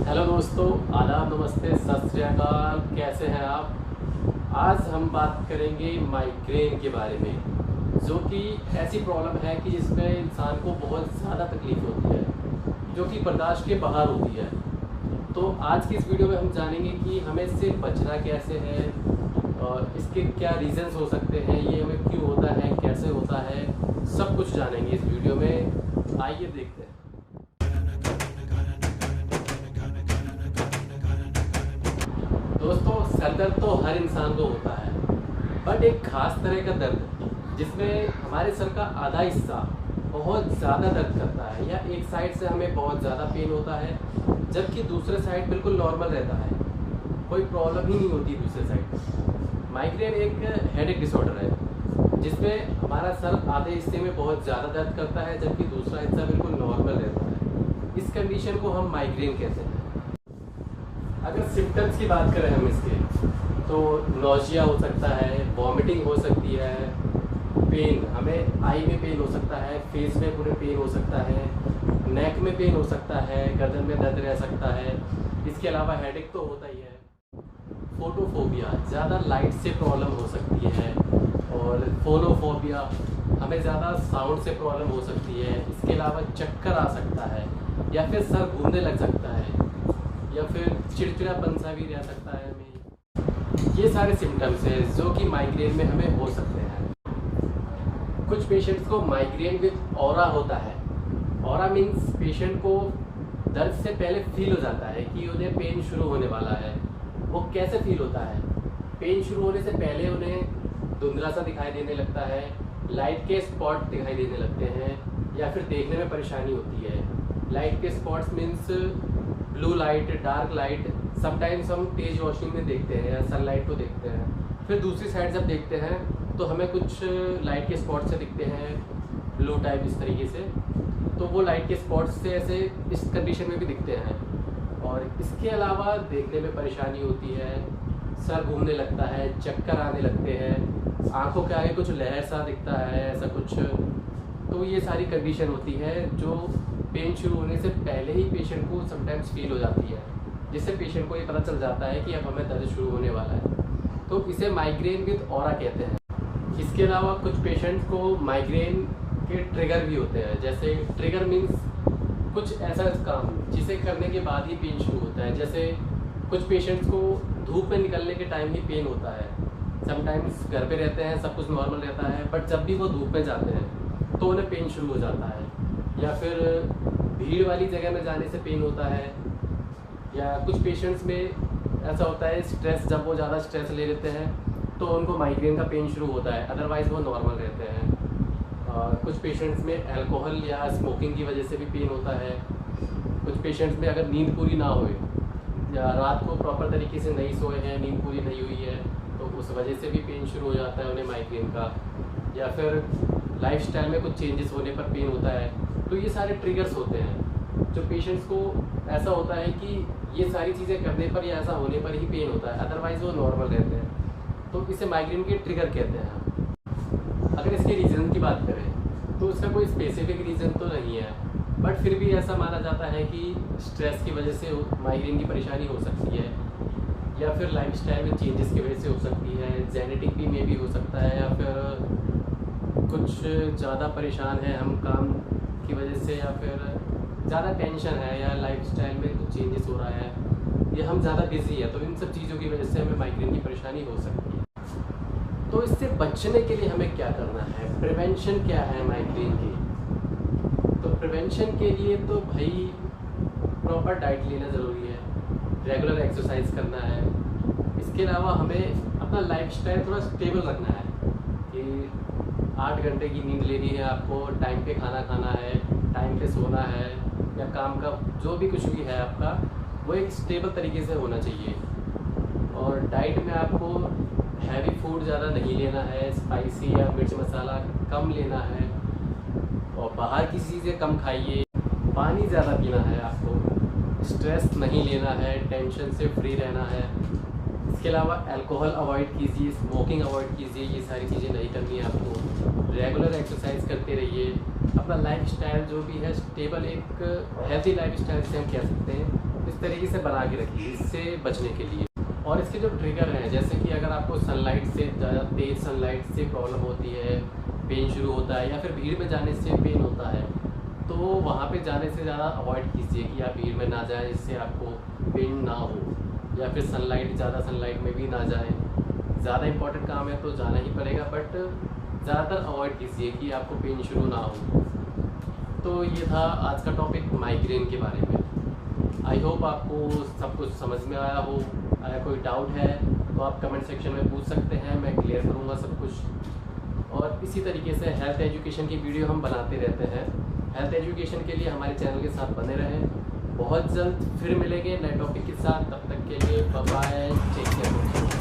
Hello दोस्तों, आदाब, नमस्ते, सत श्री अकाल। कैसे हैं आप? आज हम बात करेंगे माइग्रेन के बारे में, जो कि ऐसी प्रॉब्लम है कि जिसमें इंसान को बहुत ज़्यादा तकलीफ होती है, जो कि बर्दाश्त के बाहर होती है। तो आज की इस वीडियो में हम जानेंगे कि हमें इससे बचना कैसे है और इसके क्या रीज़न्स हो सकते हैं, ये हमें क्यों होता है, कैसे होता है, सब कुछ जानेंगे इस वीडियो में। आइए देखते हैं। दोस्तों, सर दर्द तो हर इंसान को होता है, बट एक खास तरह का दर्द जिसमें हमारे सर का आधा हिस्सा बहुत ज़्यादा दर्द करता है, या एक साइड से हमें बहुत ज़्यादा पेन होता है जबकि दूसरे साइड बिल्कुल नॉर्मल रहता है, कोई प्रॉब्लम ही नहीं होती दूसरे साइड। माइग्रेन एक हेडेक डिसऑर्डर है जिसमें हमारा सर आधे हिस्से में बहुत ज़्यादा दर्द करता है जबकि दूसरा हिस्सा बिल्कुल नॉर्मल रहता है। इस कंडीशन को हम माइग्रेन कहते हैं। अगर सिम्टम्स की बात करें हम इसके, तो नौजिया हो सकता है, वॉमिटिंग हो सकती है, पेन, हमें आई में पेन हो सकता है, फेस में पूरे पेन हो सकता है, नेक में पेन हो सकता है, गर्दन में दर्द रह सकता है। इसके अलावा हेडेक तो होता ही है। फोटोफोबिया, ज़्यादा लाइट से प्रॉब्लम हो सकती है, और फोनोफोबिया, हमें ज़्यादा साउंड से प्रॉब्लम हो सकती है। इसके अलावा चक्कर आ सकता है, या फिर सर घूमने लग सकता है, या फिर चिड़चिड़ापन सा भी रह सकता है हमें। ये सारे सिम्टम्स हैं जो कि माइग्रेन में हमें हो सकते हैं। कुछ पेशेंट्स को माइग्रेन विद ऑरा होता है। ऑरा मीन्स पेशेंट को दर्द से पहले फील हो जाता है कि उन्हें पेन शुरू होने वाला है। वो कैसे फील होता है? पेन शुरू होने से पहले उन्हें धुंधला सा दिखाई देने लगता है, लाइट के स्पॉट दिखाई देने लगते हैं, या फिर देखने में परेशानी होती है। लाइट के spots means blue light, dark light, sometimes हम तेज रोशनी में देखते हैं या सनलाइट को देखते हैं। फिर दूसरी साइड जब देखते हैं तो हमें कुछ लाइट के स्पॉट से दिखते हैं, ब्लू टाइप इस तरीके से। तो वो लाइट के स्पॉट्स से ऐसे इस कंडीशन में भी दिखते हैं। और इसके अलावा देखने में परेशानी होती है, सर घूमने लगता है, चक्कर आने लगते हैं, आंखों के आगे कुछ लहर सा दिखता है, ऐसा कुछ। तो ये सारी कंडीशन होती है जो पेन शुरू होने से पहले ही पेशेंट को समटाइम्स फील हो जाती है, जिससे पेशेंट को ये पता चल जाता है कि अब हमें दर्द शुरू होने वाला है। तो इसे माइग्रेन विद ऑरा कहते हैं। इसके अलावा कुछ पेशेंट्स को माइग्रेन के ट्रिगर भी होते हैं। जैसे ट्रिगर मीन्स कुछ ऐसा काम जिसे करने के बाद ही पेन शुरू होता है। जैसे कुछ पेशेंट्स को धूप में निकलने के टाइम ही पेन होता है। समटाइम्स घर पे रहते हैं, सब कुछ नॉर्मल रहता है, बट जब भी वो धूप में जाते हैं तो उन्हें पेन शुरू हो जाता है। या फिर भीड़ वाली जगह में जाने से पेन होता है। या कुछ पेशेंट्स में ऐसा होता है, स्ट्रेस, जब वो ज़्यादा स्ट्रेस ले लेते हैं तो उनको माइग्रेन का पेन शुरू होता है, अदरवाइज़ वो नॉर्मल रहते हैं। कुछ पेशेंट्स में अल्कोहल या स्मोकिंग की वजह से भी पेन होता है। कुछ पेशेंट्स में अगर नींद पूरी ना हो, या रात को प्रॉपर तरीके से नहीं सोए हैं, नींद पूरी नहीं हुई है, तो उस वजह से भी पेन शुरू हो जाता है उन्हें माइग्रेन का। या फिर लाइफस्टाइल में कुछ चेंजेस होने पर पेन होता है। तो ये सारे ट्रिगर्स होते हैं जो पेशेंट्स को ऐसा होता है कि ये सारी चीज़ें करने पर या ऐसा होने पर ही पेन होता है, अदरवाइज़ वो नॉर्मल रहते हैं। तो इसे माइग्रेन के ट्रिगर कहते हैं। अगर इसके रीज़न की बात करें तो इसका कोई स्पेसिफिक रीज़न तो नहीं है, बट फिर भी ऐसा माना जाता है कि स्ट्रेस की वजह से माइग्रेन की परेशानी हो सकती है, या फिर लाइफस्टाइल में चेंजेस की वजह से हो सकती है, जेनेटिक भी में भी हो सकता है, या फिर कुछ ज़्यादा परेशान है हम काम की वजह से, या फिर ज़्यादा टेंशन है, या लाइफस्टाइल में कुछ चेंजेस हो रहा है, या हम ज़्यादा बिजी है। तो इन सब चीज़ों की वजह से हमें माइग्रेन की परेशानी हो सकती है। तो इससे बचने के लिए हमें क्या करना है? प्रिवेंशन क्या है माइग्रेन की? तो प्रिवेंशन के लिए तो भाई प्रॉपर डाइट लेना ज़रूरी है, रेगुलर एक्सरसाइज करना है। इसके अलावा हमें अपना लाइफस्टाइल थोड़ा स्टेबल रखना है कि 8 घंटे की नींद लेनी है आपको, टाइम पे खाना खाना है, टाइम पे सोना है, या काम का जो भी कुछ भी है आपका, वो एक स्टेबल तरीके से होना चाहिए। और डाइट में आपको हैवी फूड ज़्यादा नहीं लेना है, स्पाइसी या मिर्च मसाला कम लेना है, और बाहर की चीज़ें कम खाइए। पानी ज़्यादा पीना है आपको, स्ट्रेस नहीं लेना है, टेंशन से फ्री रहना है। इसके अलावा अल्कोहल अवॉइड कीजिए, स्मोकिंग अवॉइड कीजिए, ये सारी चीज़ें नहीं करनी है आपको। रेगुलर एक्सरसाइज करते रहिए। अपना लाइफस्टाइल जो भी है स्टेबल, एक हेल्थी लाइफस्टाइल से हम कह सकते हैं, इस तरीके से बना के रखिए इससे बचने के लिए। और इसके जो ट्रिगर हैं, जैसे कि अगर आपको सनलाइट से ज़्यादा तेज़ सनलाइट से प्रॉब्लम होती है, पेन शुरू होता है, या फिर भीड़ में जाने से पेन होता है, तो वहाँ पे जाने से ज़्यादा अवॉइड कीजिए कि आप भीड़ में ना जाएं, जिससे आपको पेन ना हो। या फिर ज़्यादा सनलाइट में भी ना जाएं। ज़्यादा इंपॉर्टेंट काम है तो जाना ही पड़ेगा, बट ज़्यादातर अवॉइड कीजिए कि आपको पेन शुरू ना हो। तो ये था आज का टॉपिक माइग्रेन के बारे में। आई होप आपको सब कुछ समझ में आया हो। अगर कोई डाउट है तो आप कमेंट सेक्शन में पूछ सकते हैं, मैं क्लियर करूँगा सब कुछ। और इसी तरीके से हेल्थ एजुकेशन की वीडियो हम बनाते रहते हैं। हेल्थ एजुकेशन के लिए हमारे चैनल के साथ बने रहें। बहुत जल्द फिर मिलेंगे नए टॉपिक के साथ। तब तक के लिए बाय बाय, टेक केयर।